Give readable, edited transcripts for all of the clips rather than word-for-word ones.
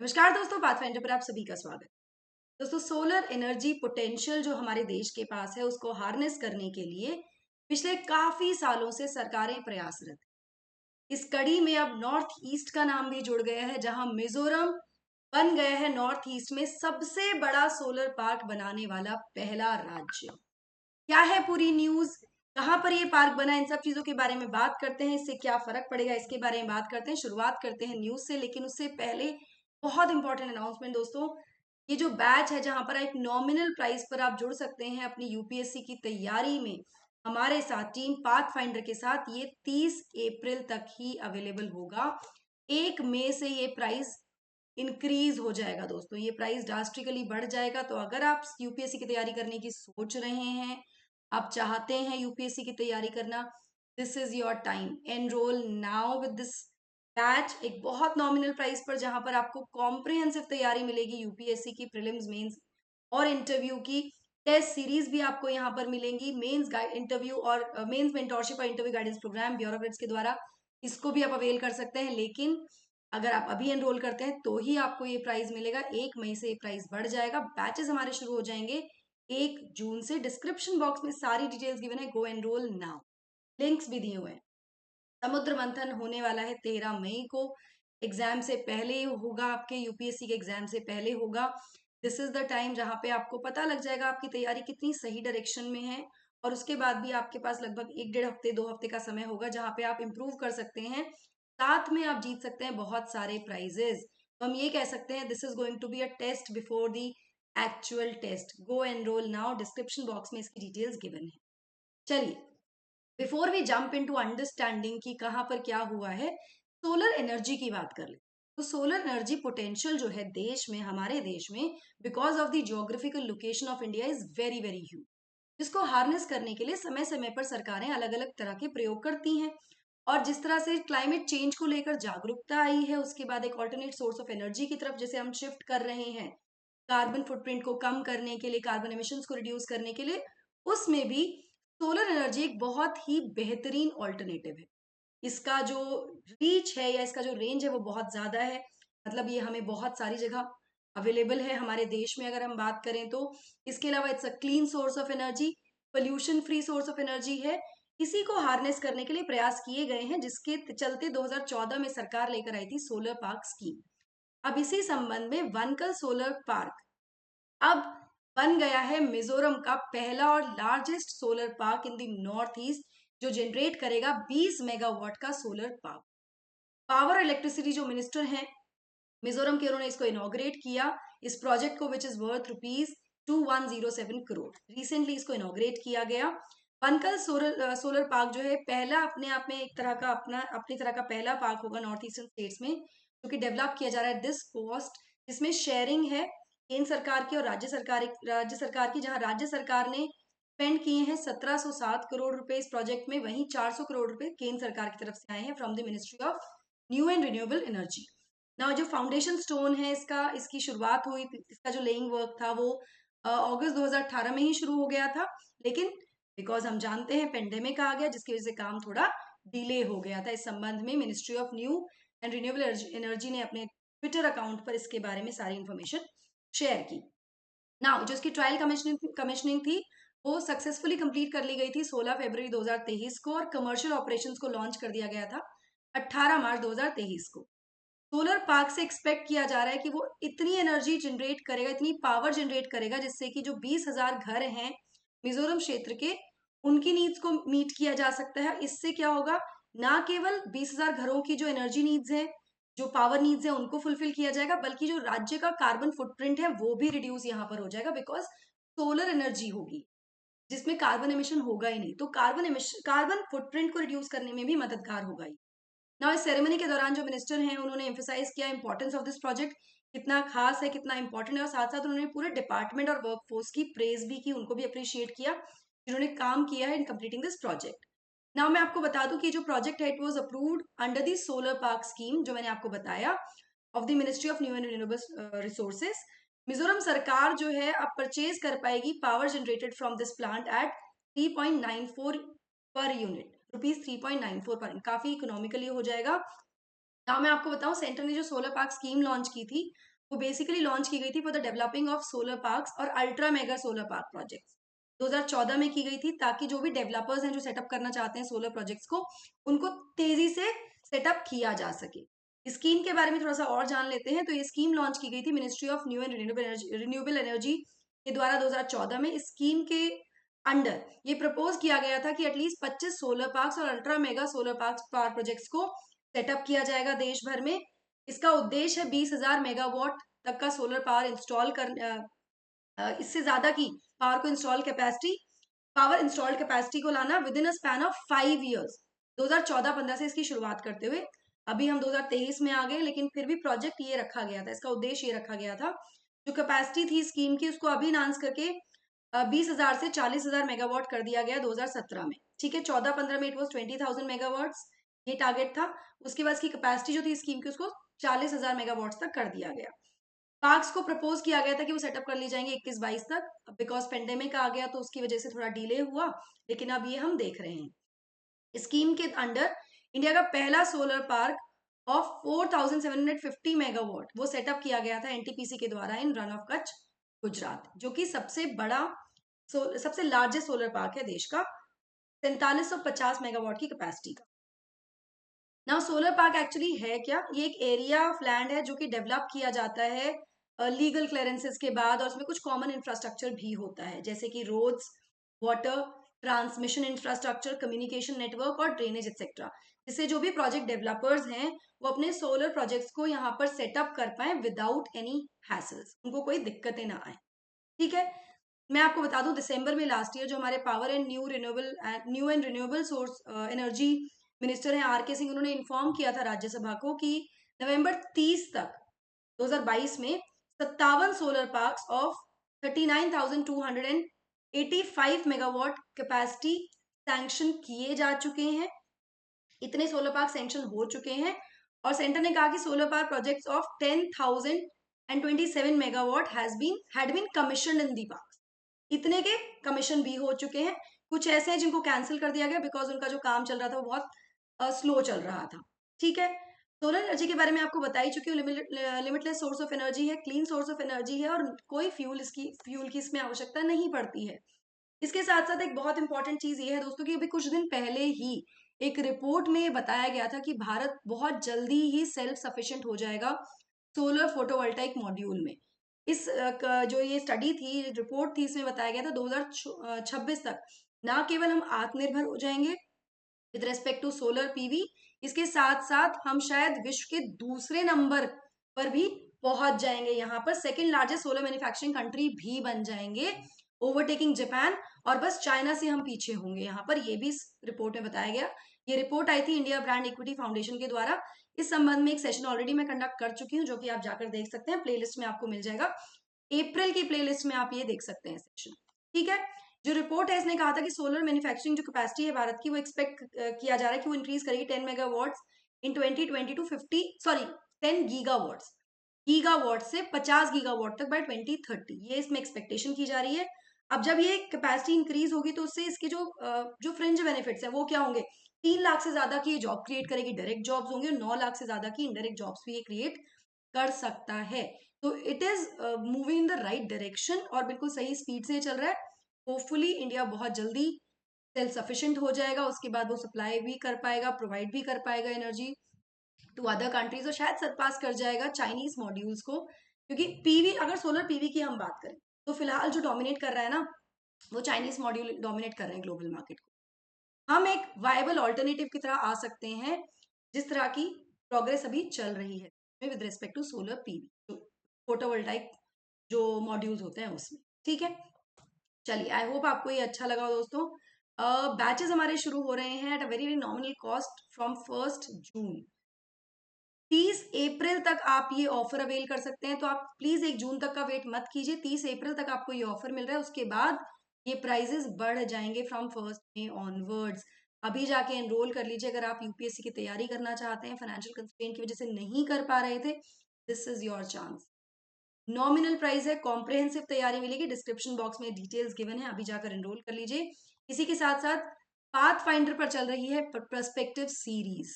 नमस्कार दोस्तों, पाथफाइंडर पर आप सभी का स्वागत। दोस्तों, सोलर एनर्जी पोटेंशियल जो हमारे देश के पास है उसको हार्नेस करने के लिए पिछले काफी सालों से सरकारें प्रयासरत। इस कड़ी में अब नॉर्थ ईस्ट का नाम भी जुड़ गया है, जहां मिजोरम बन गया है नॉर्थ ईस्ट में सबसे बड़ा सोलर पार्क बनाने वाला पहला राज्य। क्या है पूरी न्यूज, कहाँ पर ये पार्क बना, इन सब चीजों के बारे में बात करते हैं। इससे क्या फर्क पड़ेगा इसके बारे में बात करते हैं। शुरुआत करते हैं न्यूज से, लेकिन उससे पहले बहुत इंपॉर्टेंट अनाउंसमेंट दोस्तों। ये जो बैच है जहां पर एक नॉमिनल प्राइस पर आप जुड़ सकते हैं अपनी यूपीएससी की तैयारी में हमारे साथ, टीम पाथ फाइंडर के साथ, ये 30 अप्रैल तक ही अवेलेबल होगा। 1 मई से ये प्राइस इंक्रीज हो जाएगा दोस्तों, ये प्राइस ड्रास्टिकली बढ़ जाएगा। तो अगर आप यूपीएससी की तैयारी करने की सोच रहे हैं, आप चाहते हैं यूपीएससी की तैयारी करना, this is your time. Enrol now with this batch, एक बहुत नॉमिनल प्राइस पर, जहां पर आपको कॉम्प्रिहेंसिव तैयारी मिलेगी यूपीएससी की प्रीलिम्स, मेंस और इंटरव्यू की। टेस्ट सीरीज भी आपको यहाँ पर मिलेंगी, मेंस इंटरव्यू और मेंस मेंटोरशिप और इंटरव्यू गाइडेंस प्रोग्राम ब्यूरोक्रेट्स के द्वारा, इसको भी आप अवेल कर सकते हैं। लेकिन अगर आप अभी एनरोल करते हैं तो ही आपको ये प्राइस मिलेगा। 1 मई से ये प्राइस बढ़ जाएगा। बैचेस हमारे शुरू हो जाएंगे 1 जून से। डिस्क्रिप्शन बॉक्स में सारी डिटेल्स गिवन है, गो एनरोल नाउ। लिंक्स भी दिए हुए हैं। समुद्र मंथन होने वाला है 13 मई को। एग्जाम से पहले होगा, आपके यूपीएससी के एग्जाम से पहले होगा। दिस इज द टाइम जहां पे आपको पता लग जाएगा आपकी तैयारी कितनी सही डायरेक्शन में है। और उसके बाद भी आपके पास लगभग 1 डेढ़ हफ्ते 2 हफ्ते का समय होगा, जहां पे आप इम्प्रूव कर सकते हैं। साथ में आप जीत सकते हैं बहुत सारे प्राइजेस। तो हम ये कह सकते हैं, this is going to be a test before the actual test. Go enroll now, description box में इसकी डिटेल्स गिवन है। चलिए, before we jump into understanding कि कहाँ पर क्या हुआ है, सोलर एनर्जी की बात कर ले। तो सोलर एनर्जी पोटेंशियल जो है देश में, हमारे देश में, because of the geographical location of India, is very very huge. जिसको हार्नेस करने के लिए समय समय पर सरकारें अलग अलग तरह के प्रयोग करती हैं। और जिस तरह से क्लाइमेट चेंज को लेकर जागरूकता आई है, उसके बाद एक ऑल्टरनेट सोर्स ऑफ एनर्जी की तरफ जैसे हम शिफ्ट कर रहे हैं, कार्बन फुटप्रिंट को कम करने के लिए, कार्बन एमिशंस को रिड्यूस करने के लिए, उसमें भी सोलर एनर्जी एक बहुत ही बेहतरीन ऑल्टरनेटिव है। इसका जो रीच है या इसका जो रेंज है वो बहुत ज्यादा है। मतलब ये हमें बहुत सारी जगह अवेलेबल है हमारे देश में, अगर हम बात करें तो। इसके अलावा it's a clean source of energy, pollution free source of energy है। इसी को हार्नेस करने के लिए प्रयास किए गए हैं, जिसके चलते 2014 में सरकार लेकर आई थी सोलर पार्क स्कीम। अब इसी संबंध में वनकल सोलर पार्क अब बन गया है मिजोरम का पहला और largest solar park in the north east, जो जनरेट करेगा 20 मेगावाट का सोलर पावर। पावर इलेक्ट्रिसिटी जो मिनिस्टर हैं मिजोरम के, उन्होंने इसको इनॉग्रेट किया, इस प्रोजेक्ट को, which is worth ₹2107 crore. Recently इसको इनॉग्रेट किया गया। बनकल सोलर पार्क जो है पहला, अपने आप में एक तरह का अपनी तरह का पहला पार्क होगा नॉर्थ ईस्टर्न स्टेट्स में, जो कि डेवलप किया जा रहा है दिस कॉस्ट। जिसमें शेयरिंग है केंद्र सरकार की और राज्य सरकार की, जहां राज्य सरकार ने स्पेंड किए हैं 1707 करोड़ रुपए इस प्रोजेक्ट में, वहीं 400 करोड़ रुपए केंद्र सरकार की तरफ से आए हैं from the ministry of new and renewable energy. ना जो फाउंडेशन स्टोन है इसका, इसकी शुरुआत हुई, इसका जो लेइंग वर्क था वो अगस्त 2018 में ही शुरू हो गया था। लेकिन बिकॉज हम जानते हैं पेंडेमिक आ गया, जिसकी वजह से काम थोड़ा डिले हो गया था। इस संबंध में ministry of new and renewable energy ने अपने ट्विटर अकाउंट पर इसके बारे में सारी इंफॉर्मेशन शेयर की। नाउ जो इसकी ट्रायल कमिश्निंग थी वो सक्सेसफुली कंप्लीट कर ली गई थी 16 फरवरी 2023 को, और कमर्शियल ऑपरेशंस को लॉन्च कर दिया गया था 18 मार्च 2023 को। सोलर पार्क से एक्सपेक्ट किया जा रहा है कि वो इतनी एनर्जी जनरेट करेगा, इतनी पावर जनरेट करेगा, जिससे कि जो 20,000 घर हैं मिजोरम क्षेत्र के, उनकी नीड्स को मीट किया जा सकता है। इससे क्या होगा, ना केवल 20,000 घरों की जो एनर्जी नीड्स है, जो पावर नीड्स है, उनको फुलफिल किया जाएगा, बल्कि जो राज्य का कार्बन फुटप्रिंट है वो भी रिड्यूस यहाँ पर हो जाएगा, बिकॉज सोलर एनर्जी होगी जिसमें कार्बन एमिशन होगा ही नहीं। तो कार्बन फुटप्रिंट को रिड्यूस करने में भी मददगार होगा ही। ना इस सेरेमनी के दौरान जो मिनिस्टर हैं उन्होंने एम्फेसाइज किया इंपॉर्टेंस ऑफ दिस प्रोजेक्ट, कितना खास है, कितना इंपॉर्टेंट है, और साथ साथ उन्होंने पूरे डिपार्टमेंट और वर्कफोर्स की प्रेज भी की, उनको भी अप्रिशिएट किया जिन्होंने काम किया है इन कंप्लीटिंग दिस प्रोजेक्ट। नाउ मैं आपको बता दूं कि जो प्रोजेक्ट है it was approved under the solar park scheme, जो मैंने आपको बताया, of the ministry of new and renewable resources. Mizoram सरकार जो है अब परचेज कर पाएगी power generated from this plant at 3.94 per unit, ₹3.94 पर, काफी इकोनॉमिकली हो जाएगा। now मैं आपको बताऊं, सेंटर ने जो सोलर पार्क स्कीम लॉन्च की थी, वो बेसिकली लॉन्च की गई थी for the developing of solar parks और ultra mega solar park projects. 2014 में की गई थी, ताकि जो भी डेवलपर्स हैं जो सेटअप करना चाहते हैं सोलर प्रोजेक्ट्स को, उनको तेजी से सेटअप किया जा सके। स्कीम के बारे में थोड़ा सा और जान लेते हैं। तो ये स्कीम लॉन्च की गई थी ministry of new and renewable energy के द्वारा 2014 में। इस स्कीम के अंडर ये प्रपोज किया गया था कि एटलीस्ट 25 सोलर पार्क्स और ultra mega solar park power projects को सेटअप किया जाएगा देश भर में। इसका उद्देश्य है 20,000 मेगावाट तक का सोलर पावर इंस्टॉल कर, इससे ज्यादा की पावर इंस्टॉल्ड कैपेसिटी को लाना with in a span of 5 years. 2014-15 से इसकी शुरुआत करते हुए अभी हम 2023 में आ गए, लेकिन फिर भी प्रोजेक्ट ये रखा गया था, इसका उद्देश्य ये रखा गया था। जो कैपेसिटी थी स्कीम की, उसको अभी इनहांस करके 20,000 से 40,000 मेगावाट कर दिया गया 2017 में। ठीक है, 14-15 में इट वॉज 20,000 मेगावाट्स, ये टारगेट था। उसके बाद इसकी कैपेसिटी जो थी स्कीम की, उसको 40,000 मेगावाट्स तक कर दिया गया। पार्क्स को प्रपोज किया गया था कि वो सेटअप कर ली जाएंगे 21-22 तक। बिकॉज पेंडेमिक आ गया तो उसकी वजह से थोड़ा डिले हुआ, लेकिन अब ये हम देख रहे हैं। स्कीम के अंडर इंडिया का पहला सोलर पार्क ऑफ 4,750 मेगावाट वो सेटअप किया गया था एनटीपीसी के द्वारा इन रन ऑफ कच्छ, गुजरात, जो कि सबसे लार्जेस्ट सोलर पार्क है देश का, 4350 मेगावाट की कैपेसिटी का। नाउ सोलर पार्क एक्चुअली है क्या? ये एक एरिया ऑफ लैंड है जो कि डेवलप किया जाता है लीगल क्लियरेंसेस के बाद, और उसमें कुछ कॉमन इंफ्रास्ट्रक्चर भी होता है, जैसे कि roads, water, transmission infrastructure, communication network और ड्रेनेज एक्सेट्रा, जिससे जो भी प्रोजेक्ट डेवलपर्स हैं वो अपने सोलर प्रोजेक्ट्स को यहाँ पर सेटअप कर पाए विदाउट एनी हैसल्स, उनको कोई दिक्कतें ना आए। ठीक है, मैं आपको बता दूं, दिसंबर में लास्ट ईयर जो हमारे power and new and renewable source energy minister हैं आर के सिंह, उन्होंने इन्फॉर्म किया था राज्यसभा को कि नवंबर 30 तक 2022 में 57 solar parks of 39,285 megawatt capacity sanction किए जा चुके हैं। इतने सोलर पार्क सैंक्शन हो चुके हैं, और सेंटर ने कहा कि solar power projects of 10,027 megawatt had been commissioned in the park. इतने के कमीशन भी हो चुके हैं। कुछ ऐसे हैं जिनको कैंसिल कर दिया गया बिकॉज उनका जो काम चल रहा था वो बहुत स्लो चल रहा था। ठीक है, सोलर एनर्जी के बारे में आपको बता ही चुकी हूँ, लिमिटलेस सोर्स ऑफ एनर्जी है, क्लीन सोर्स ऑफ एनर्जी है, और कोई फ्यूल की इसमें आवश्यकता नहीं पड़ती है। इसके साथ साथ एक बहुत इंपॉर्टेंट चीज ये है दोस्तों कि अभी कुछ दिन पहले ही एक रिपोर्ट में बताया गया था कि भारत बहुत जल्दी ही सेल्फ सफिशिएंट हो जाएगा सोलर फोटोवोल्टाइक मॉड्यूल में। जो ये स्टडी थी, रिपोर्ट थी, इसमें बताया गया था 2026 तक ना केवल हम आत्मनिर्भर हो जाएंगे with respect to solar PV, इसके साथ साथ हम शायद विश्व के दूसरे नंबर पर भी पहुंच जाएंगे, यहाँ पर second largest solar manufacturing country भी बन जाएंगे, ओवरटेकिंग जापान, और बस चाइना से हम पीछे होंगे यहाँ पर, ये भी इस रिपोर्ट में बताया गया। ये रिपोर्ट आई थी इंडिया ब्रांड इक्विटी फाउंडेशन के द्वारा। इस संबंध में एक सेशन ऑलरेडी मैं कंडक्ट कर चुकी हूँ, जो कि आप जाकर देख सकते हैं, प्लेलिस्ट में आपको मिल जाएगा, अप्रैल की प्लेलिस्ट में आप ये देख सकते हैं सेशन। ठीक है, जो रिपोर्ट है इसने कहा था कि सोलर मैन्युफैक्चरिंग जो कैपेसिटी है भारत की, वो एक्सपेक्ट किया जा रहा है कि वो इंक्रीज करेगी 10 मेगावाट्स इन 2020 टू 10 गीगावाट से 50 गीगावाट तक बाय 2030, ये इसमें एक्सपेक्टेशन की जा रही है। अब जब ये कैपेसिटी इंक्रीज होगी तो उससे इसके जो फ्रिंज बेनिफिट्स है वो क्या होंगे? 3 लाख से ज्यादा की जॉब क्रिएट करेगी, डायरेक्ट जॉब्स होंगे, और 9 लाख से ज्यादा की इनडायरेक्ट जॉब्स भी ये क्रिएट कर सकता है। तो it is moving in the right direction, और बिल्कुल सही स्पीड से चल रहा है। होपफुली इंडिया बहुत जल्दी सेल्फ सफिशिएंट हो जाएगा, उसके बाद वो सप्लाई भी कर पाएगा, प्रोवाइड भी कर पाएगा एनर्जी टू अदर कंट्रीज, और शायद सरपास कर जाएगा चाइनीज मॉड्यूल्स को। क्योंकि पीवी, अगर सोलर पीवी की हम बात करें तो फिलहाल जो डोमिनेट कर रहा है ना, वो चाइनीज मॉड्यूल डोमिनेट कर रहे हैं ग्लोबल मार्केट को। हम एक वायबल ऑल्टरनेटिव की तरह आ सकते हैं, जिस तरह की प्रोग्रेस अभी चल रही है with respect to solar PV, photovoltaic जो मॉड्यूल्स होते हैं उसमें। ठीक है, चलिए, आई होप आपको ये अच्छा लगा दोस्तों। बैचेस हमारे शुरू हो रहे हैं at a very nominal cost from 1 जून। 30 अप्रैल तक आप ये ऑफर अवेल कर सकते हैं, तो आप प्लीज 1 जून तक का वेट मत कीजिए, 30 अप्रैल तक आपको ये ऑफर मिल रहा है, उसके बाद ये प्राइजेस बढ़ जाएंगे फ्रॉम 1 मई ऑनवर्ड्स। अभी जाके एनरोल कर लीजिए अगर आप यूपीएससी की तैयारी करना चाहते हैं, फाइनेंशियल कंस्ट्रेंट की वजह से नहीं कर पा रहे थे, this is your chance. Nominal price है, कॉम्प्रिहेंसिव तैयारी मिलेगी, डिस्क्रिप्शन बॉक्स में डिटेल्स गिवन है, अभी जाकर एनरोल कर लीजिए। इसी के साथ साथ पाथ फाइंडर पर चल रही है पर्सपेक्टिव सीरीज,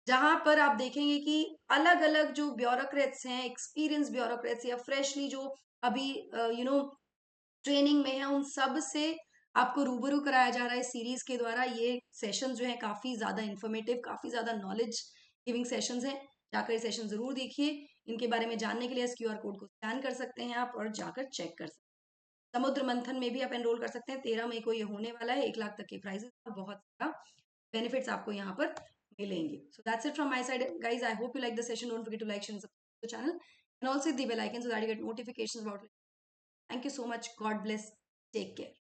जहां पर आप देखेंगे कि अलग अलग जो ब्यूरोक्रेट्स हैं, एक्सपीरियंस ब्यूरोक्रेट्स या फ्रेशली जो अभी ट्रेनिंग में है, उन सब से आपको रूबरू कराया जा रहा है सीरीज के द्वारा। ये सेशन जो है काफी ज्यादा इन्फॉर्मेटिव, काफी ज्यादा नॉलेज गिविंग सेशंस हैं। जाकर ये सेशन जरूर देखिए। इनके बारे में जानने के लिए इस क्यूआर कोड को स्कैन कर सकते हैं आप और जाकर चेक कर सकते हैं। समुद्र मंथन में भी आप एनरोल कर सकते हैं। 13 मई को ये होने वाला है। 1 लाख तक के प्राइजेस और बहुत सारा बेनिफिट्स आपको यहाँ पर मिलेंगे। So that's it from my side guys. I hope you like the session. Don't forget to like, share, subscribe the channel and also hit the bell icon so that you get notifications about it. Thank you so much. God bless. Take care.